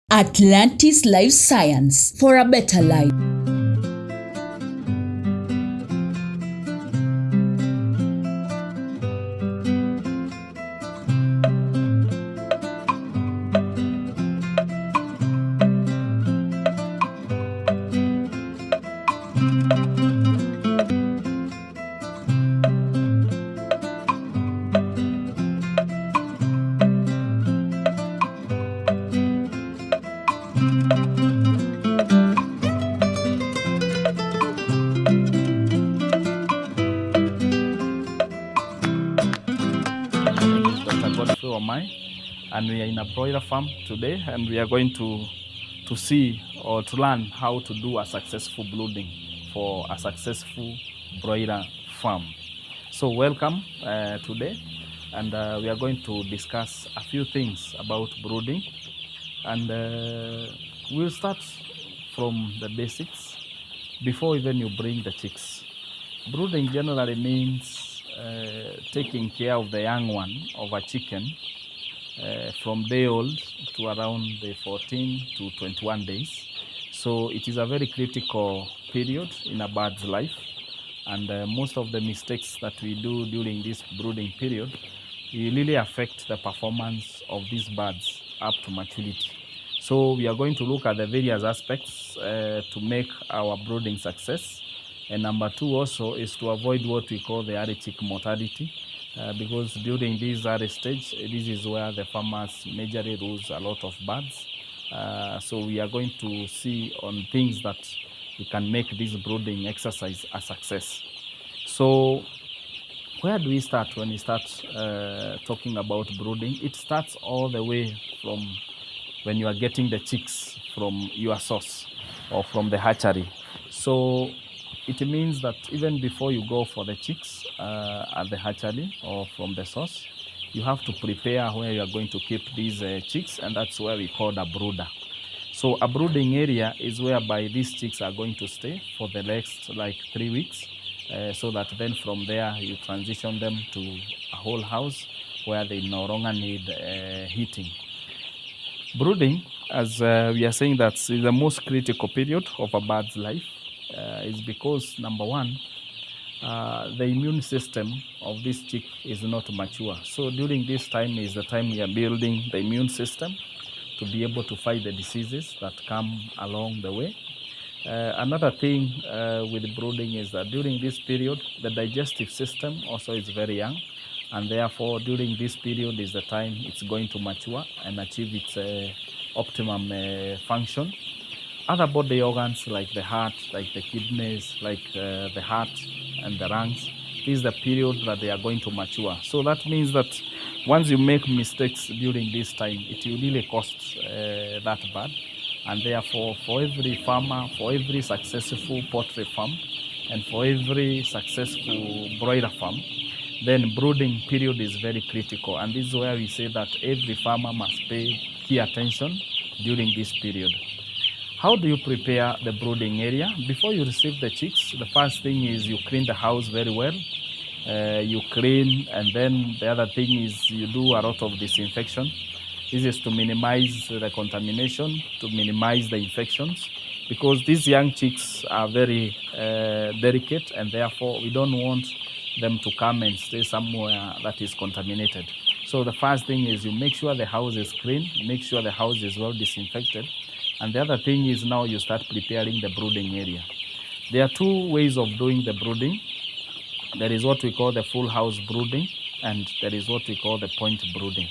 Atlantis Life Science for a better life. And we are in a broiler farm today, and we are going to see or to learn how to do a successful brooding for a successful broiler farm. So welcome today, and we are going to discuss a few things about brooding, and we'll start from the basics before even you bring the chicks. Brooding generally means taking care of the young one of a chicken from day old to around the 14 to 21 days. So it is a very critical period in a bird's life, and most of the mistakes that we do during this brooding period will really affect the performance of these birds up to maturity. So we are going to look at the various aspects to make our brooding success. And number two also is to avoid what we call the early chick mortality. Because during this early stage, this is where the farmers majorly lose a lot of birds. So we are going to see on things that we can make this brooding exercise a success. So where do we start when we start talking about brooding? It starts all the way from when you are getting the chicks from your source or from the hatchery. So it means that even before you go for the chicks at the hatchery or from the source, you have to prepare where you are going to keep these chicks, and that's where we call a brooder. So a brooding area is whereby these chicks are going to stay for the next 3 weeks, so that then from there you transition them to a whole house where they no longer need heating. Brooding, as we are saying, that is the most critical period of a bird's life. Is because number one, the immune system of this chick is not mature. So during this time is the time we are building the immune system to be able to fight the diseases that come along the way. Another thing with brooding is that during this period, the digestive system also is very young, and therefore during this period is the time it's going to mature and achieve its optimum function. Other body organs like the heart, like the kidneys, like the heart and the lungs, this is the period that they are going to mature. So that means that once you make mistakes during this time, it will really cost that bird. And therefore, for every farmer, for every successful poultry farm, and for every successful broiler farm, then brooding period is very critical. And this is where we say that every farmer must pay key attention during this period. How do you prepare the brooding area? Before you receive the chicks, the first thing is you clean the house very well. You clean, and then the other thing is you do a lot of disinfection. This is to minimize the contamination, to minimize the infections, because these young chicks are very delicate, and therefore we don't want them to come and stay somewhere that is contaminated. So the first thing is you make sure the house is clean, make sure the house is well disinfected. And the other thing is now you start preparing the brooding area. There are two ways of doing the brooding. There is what we call the full house brooding, and there is what we call the point brooding.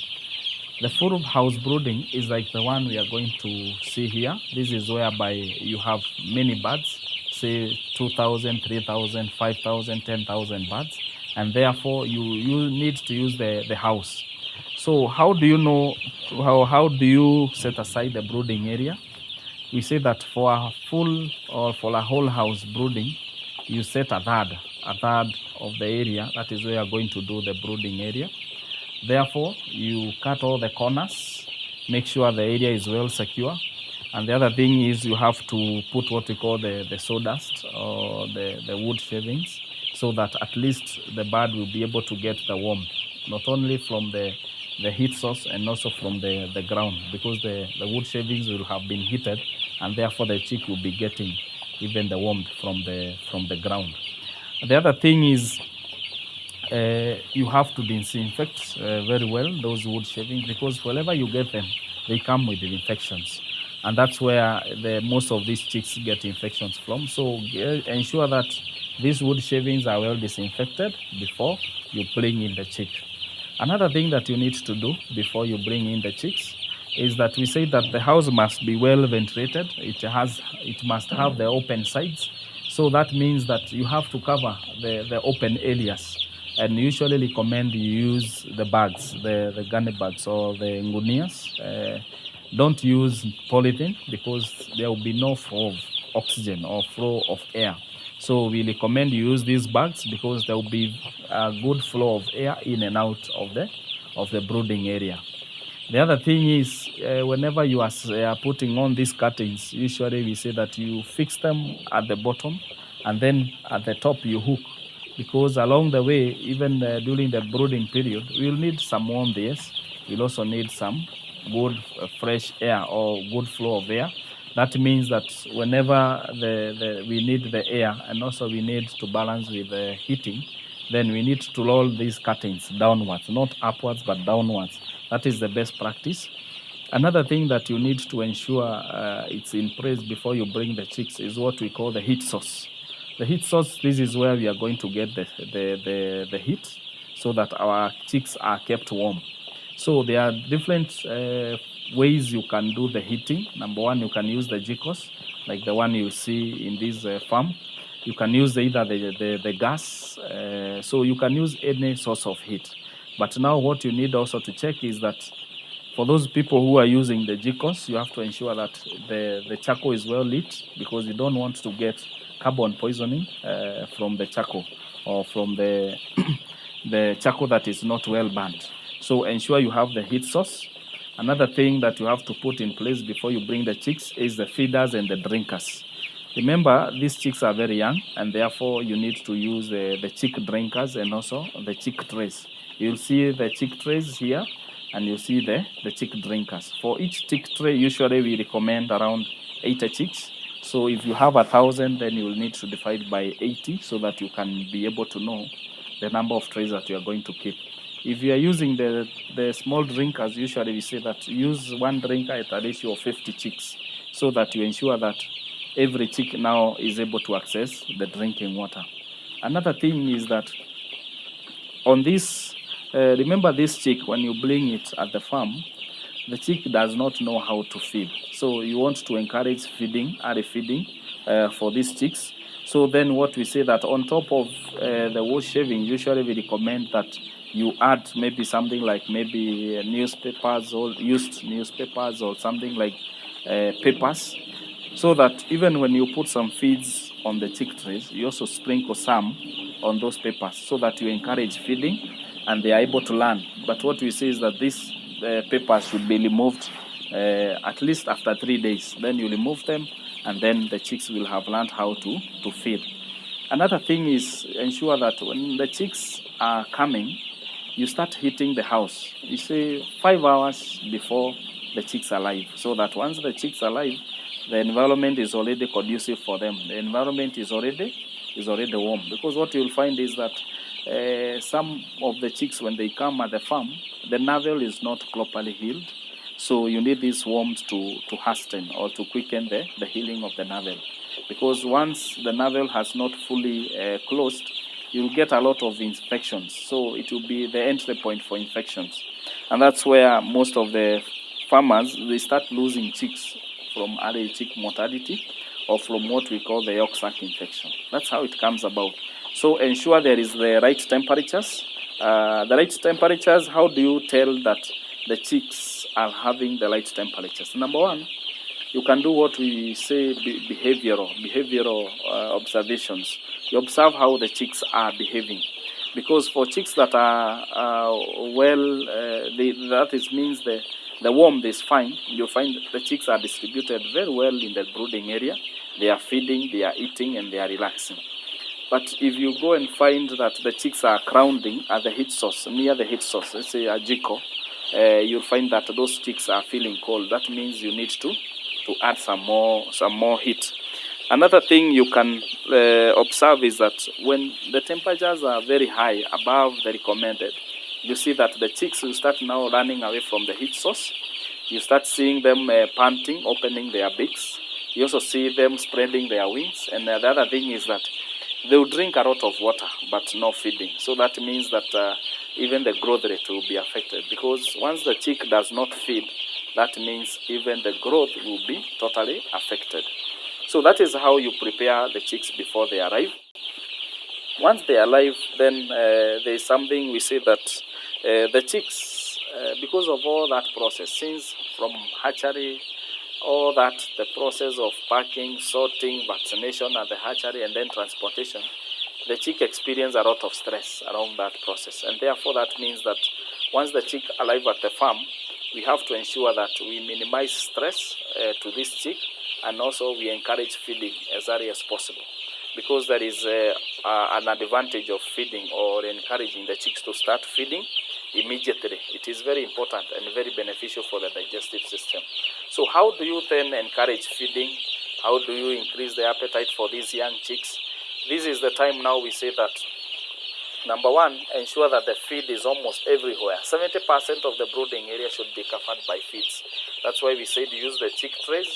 The full house brooding is like the one we are going to see here. This is whereby you have many birds, say 2,000, 3,000, 5,000, 10,000 birds, and therefore you need to use the house. So how do you know, how do you set aside the brooding area? We say that for a full or for a whole house brooding, you set a third of the area. That is where you are going to do the brooding area. Therefore, you cut all the corners, make sure the area is well secure. And the other thing is you have to put what we call the sawdust or the wood shavings, so that at least the bird will be able to get the warmth, not only from the the heat source and also from the ground, because the wood shavings will have been heated, and therefore the chick will be getting even the warmth from the ground. The other thing is you have to disinfect very well those wood shavings, because wherever you get them, they come with infections, and that's where most of these chicks get infections from. So ensure that these wood shavings are well disinfected before you bring in the chick. Another thing that you need to do before you bring in the chicks is that we say that the house must be well ventilated. It must have the open sides. So that means that you have to cover the open areas. And usually recommend you use the bags, the gunny bags or the ngunias. Don't use polythene, because there will be no flow of oxygen or flow of air. So we recommend you use these bags, because there will be a good flow of air in and out of the brooding area. The other thing is, whenever you are putting on these curtains, usually we say that you fix them at the bottom, and then at the top you hook, because along the way, even during the brooding period, we'll need some warmth, yes. We'll also need some good fresh air or good flow of air. That means that whenever we need the air, and also we need to balance with the heating, then we need to roll these curtains downwards, not upwards, but downwards. That is the best practice. Another thing that you need to ensure it's in place before you bring the chicks is what we call the heat source. The heat source, this is where we are going to get the heat, so that our chicks are kept warm. So there are different ways you can do the heating. Number one, you can use the jikos, like the one you see in this farm. You can use either the gas, so you can use any source of heat. But now what you need also to check is that for those people who are using the jikos, you have to ensure that the charcoal is well lit, because you don't want to get carbon poisoning from the charcoal, or from the the charcoal that is not well burnt. So ensure you have the heat source. Another thing that you have to put in place before you bring the chicks is the feeders and the drinkers. Remember, these chicks are very young, and therefore you need to use the chick drinkers and also the chick trays. You'll see the chick trays here, and you see the chick drinkers. For each chick tray, usually we recommend around 80 chicks. So if you have 1,000, then you will need to divide by 80, so that you can be able to know the number of trays that you are going to keep. If you are using the small drinkers, usually we say that use one drinker at a ratio of 50 chicks, so that you ensure that every chick now is able to access the drinking water. Another thing is that on this, remember this chick, when you bring it at the farm, the chick does not know how to feed. So you want to encourage feeding, early feeding for these chicks. So then what we say that on top of the wool shaving, usually we recommend that you add maybe something like maybe newspapers or used newspapers or something like papers, so that even when you put some feeds on the chick trays, you also sprinkle some on those papers, so that you encourage feeding and they are able to learn. But what we say is that these papers should be removed at least after 3 days. Then you remove them, and then the chicks will have learned how to feed. Another thing is ensure that when the chicks are coming, you start heating the house. You say 5 hours before the chicks are live, so that once the chicks are live, the environment is already conducive for them. The environment is already warm. Because what you'll find is that some of the chicks, when they come at the farm, the navel is not properly healed. So you need this warmth to hasten or to quicken the healing of the navel. Because once the navel has not fully closed, you'll get a lot of infections. So it will be the entry point for infections. And that's where most of the farmers, they start losing chicks from early chick mortality, or from what we call the yolk sac infection. That's how it comes about. So ensure there is the right temperatures. The right temperatures, how do you tell that the chicks are having the right temperatures? Number one, you can do what we say behavioral observations. You observe how the chicks are behaving. Because for chicks that are means the warmth is fine. You find the chicks are distributed very well in the brooding area. They are feeding, they are eating, and they are relaxing. But if you go and find that the chicks are crowding at the heat source, near the heat source, let's say a jiko, you'll find that those chicks are feeling cold. That means you need to add some more heat. Another thing you can observe is that when the temperatures are very high, above the recommended, you see that the chicks will start now running away from the heat source. You start seeing them panting, opening their beaks. You also see them spreading their wings. And the other thing is that they will drink a lot of water, but no feeding. So that means that even the growth rate will be affected, because once the chick does not feed, that means even the growth will be totally affected. So that is how you prepare the chicks before they arrive. Once they arrive, then there is something we say that the chicks, because of all that process, since from hatchery, all that, the process of packing, sorting, vaccination at the hatchery, and then transportation, the chick experience a lot of stress around that process. And therefore that means that once the chick arrive at the farm, we have to ensure that we minimize stress to this chick, and also we encourage feeding as early as possible, because there is an advantage of feeding or encouraging the chicks to start feeding immediately. It is very important and very beneficial for the digestive system. So how do you then encourage feeding? How do you increase the appetite for these young chicks? This is the time now we say that, number one, ensure that the feed is almost everywhere. 70% of the brooding area should be covered by feeds. That's why we said use the chick trays,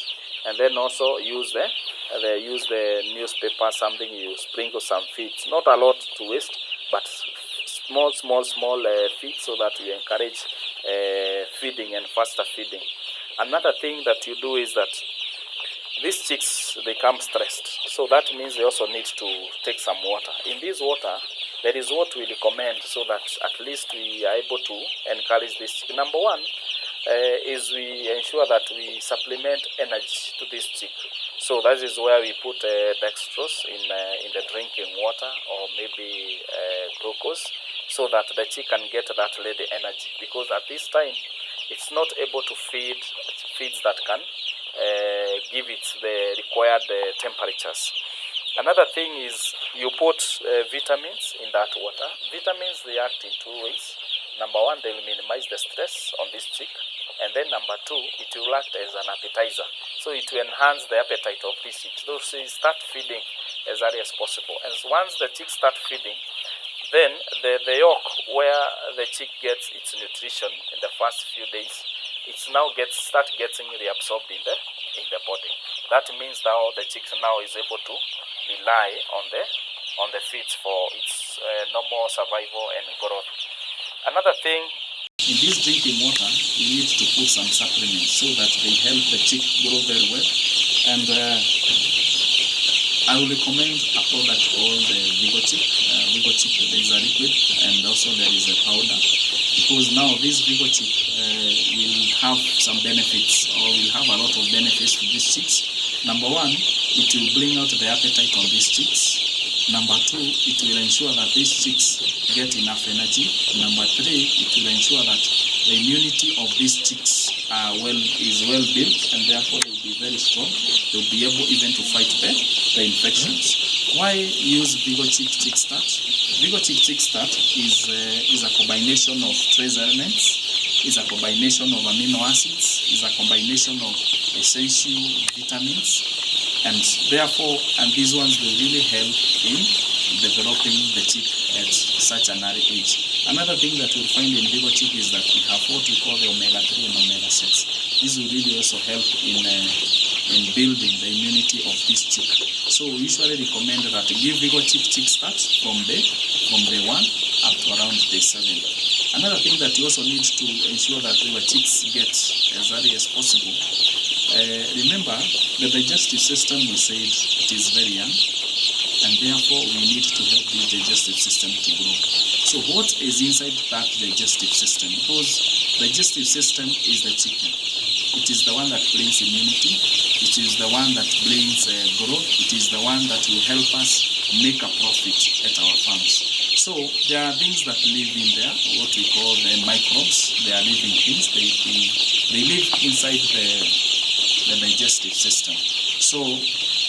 and then also use the newspaper, something you sprinkle some feeds. Not a lot to waste, but small feeds, so that you encourage feeding and faster feeding. Another thing that you do is that these chicks, they come stressed. So that means they also need to take some water. In this water, there is what we recommend, so that at least we are able to encourage this chick. Number one is we ensure that we supplement energy to this chick. So that is where we put dextrose in the drinking water, or maybe glucose, so that the chick can get that ready energy. Because at this time, it's not able to feed feeds that can give it the required temperatures. Another thing is you put vitamins in that water. Vitamins, they act in two ways. Number one, they will minimize the stress on this chick. And then number two, it will act as an appetizer. So it will enhance the appetite of this chick. So she start feeding as early as possible. And once the chicks start feeding, then the yolk, where the chick gets its nutrition in the first few days, it's now start getting reabsorbed in the body. That means now the chick now is able to rely on the feeds for its normal survival and growth. Another thing, in this drinking water, you need to put some supplements so that they help the chick grow very well. And I will recommend a product called Vigochic. Vigochic, there is a liquid, and also there is a powder. Because now this Vigochic will have some benefits, or will have a lot of benefits to these chicks. Number one, it will bring out the appetite on these chicks. Number two, it will ensure that these chicks get enough energy. Number three, it will ensure that the immunity of these chicks is well built, and therefore they will be very strong. They will be able even to fight the infections. Why use Vigochic Chick Start? Vigochic Chick Start is a combination of trace elements, is a combination of amino acids, is a combination of essential vitamins. And therefore, these ones will really help in developing the chick at such an early age. Another thing that you'll find in Vigochic is that we have what we call the omega-3 and omega-6. These will really also help in building the immunity of this chick. So we usually recommend that give Vigochic Chick Start from day 1 up to around day 7. Another thing that you also need to ensure that your chicks get as early as possible. Remember, the digestive system, we said, it is very young, and therefore we need to help the digestive system to grow. So what is inside that digestive system? Because digestive system is the chicken. It is the one that brings immunity. It is the one that brings growth. It is the one that will help us make a profit at our farms. So there are things that live in there, what we call the microbes. They are living things. They live inside the digestive system. So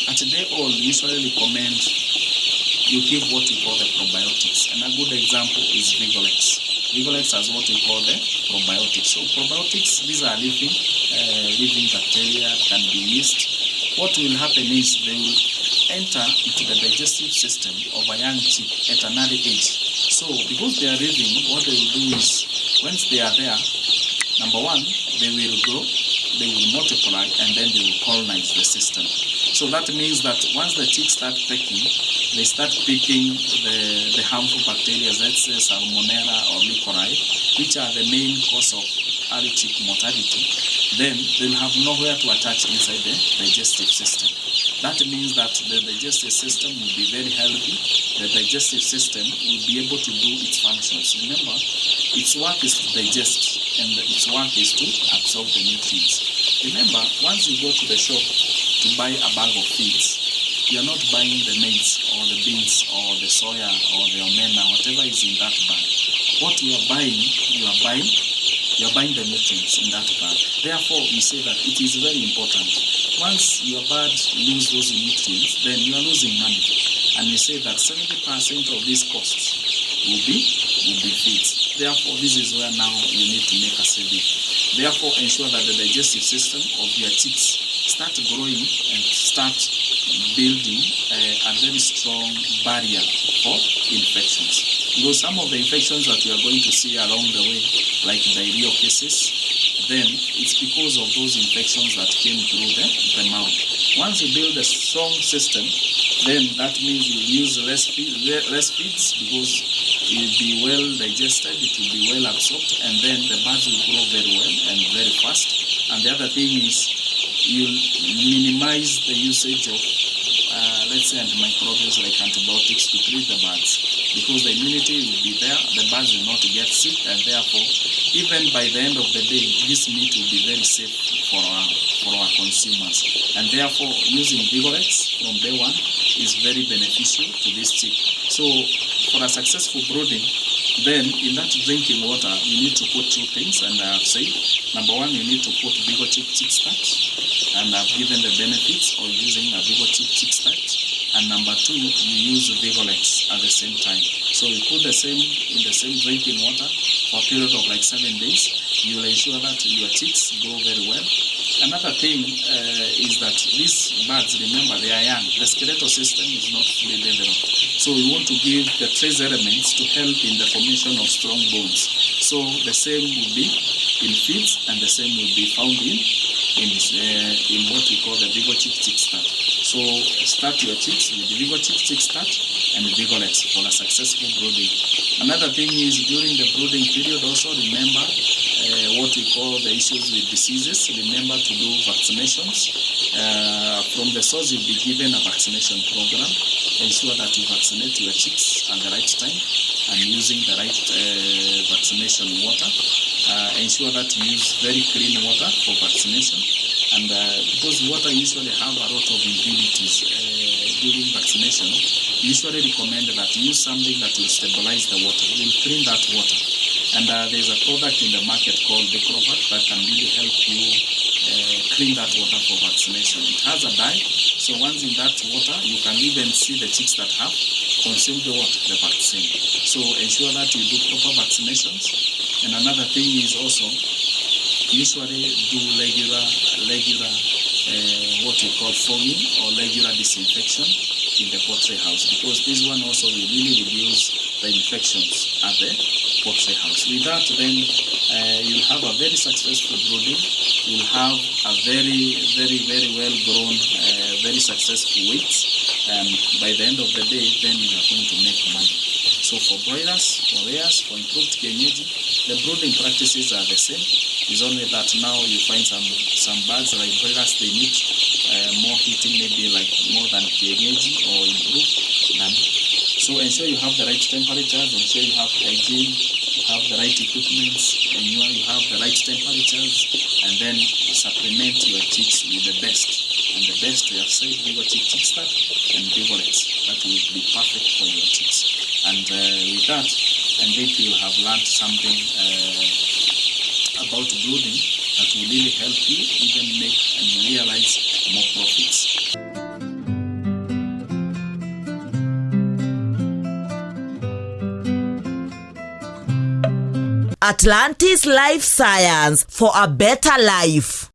at day old, we usually recommend you give what we call the probiotics. And a good example is Vigolex. Vigolets has what we call the probiotics. So probiotics, these are living bacteria, can be yeast. What will happen is they will enter into the digestive system of a young chick at an early age. So because they are living, what they will do is, once they are there, number one, they will grow, they will multiply, and then they will colonize the system. So that means that once the chicks start pecking, they start picking the harmful bacteria, let's say Salmonella or E. coli, which are the main cause of early chick mortality. Then they'll have nowhere to attach inside the digestive system. That means that the digestive system will be very healthy. The digestive system will be able to do its functions. Remember, its work is to digest, and its work is to absorb the nutrients. Remember, once you go to the shop to buy a bag of feeds, you are not buying the maize or the beans or the soya or the omena, whatever is in that bag. What you are buying the nutrients in that bag. Therefore, we say that it is very important. Once your bird lose those nutrients, then you are losing money. And we say that 70% of these costs will be feeds. Therefore, this is where now you need to make a saving. Therefore, ensure that the digestive system of your chicks start growing and start building a very strong barrier for infections. Because some of the infections that we are going to see along the way, like diarrhea cases, then it's because of those infections that came through the mouth. Once you build a strong system, then that means you use less feeds because it will be well digested, it will be well absorbed, and then the birds will grow very well and very fast. And the other thing is you'll minimize the usage of let's say antimicrobials like antibiotics to treat the birds, because the immunity will be there, the birds will not get sick, and therefore even by the end of the day this meat will be very safe for our consumers. And therefore using Vigolets from day one is very beneficial to this chick. So for a successful brooding, then in that drinking water you need to put two things, and I have said, number one, you need to put Vigochick chick starch, and I've given the benefits of using a Vigochick chick starch. And number two, you use Vigolets at the same time. So you put the same in the same drinking water for a period of like 7 days. You will ensure that your chicks grow very well. Another thing is that these birds, remember, they are young. The skeletal system is not fully developed. So we want to give the trace elements to help in the formation of strong bones. So the same will be in feeds, and the same will be found in what we call the Vigochick chick start. So start your chicks with the Vigochick chick start and Vigolets for a successful brooding. Another thing is during the brooding period also remember what we call the issues with diseases. Remember to do vaccinations. From the source you'll be given a vaccination program. Ensure that you vaccinate your chicks at the right time and using the right vaccination water. Ensure that you use very clean water for vaccination, and because water usually have a lot of impurities during vaccination, we usually recommend that you use something that will stabilize the water, will clean that water. And there's a product in the market called Decrovat that can really help you clean that water for vaccination. It has a dye, so once in that water, you can even see the chicks that have consumed the vaccine. So ensure that you do proper vaccinations. And another thing is also usually do regular what we call fogging or regular disinfection in the poultry house, because this one also will really reduce the infections at the poultry house. With that, then you'll have a very successful brooding. You'll have a very well grown, very successful weights, and by the end of the day, then you are going to make money. So for broilers, for layers, for improved kienyeji, the brooding practices are the same. It's only that now you find some birds like broilers, they need more heating, maybe like more than kienyeji or improved than. So ensure you have the right temperatures, ensure you have hygiene, you have the right equipments, and you have the right temperatures, and then supplement your chicks with the best. And the best, we have said, Vigochick chick start and Vigolets. That will be perfect for your chicks. And with that, I think you have learned something about brooding that will really help you even make and realize more profits. Atlantis Life Science for a better life.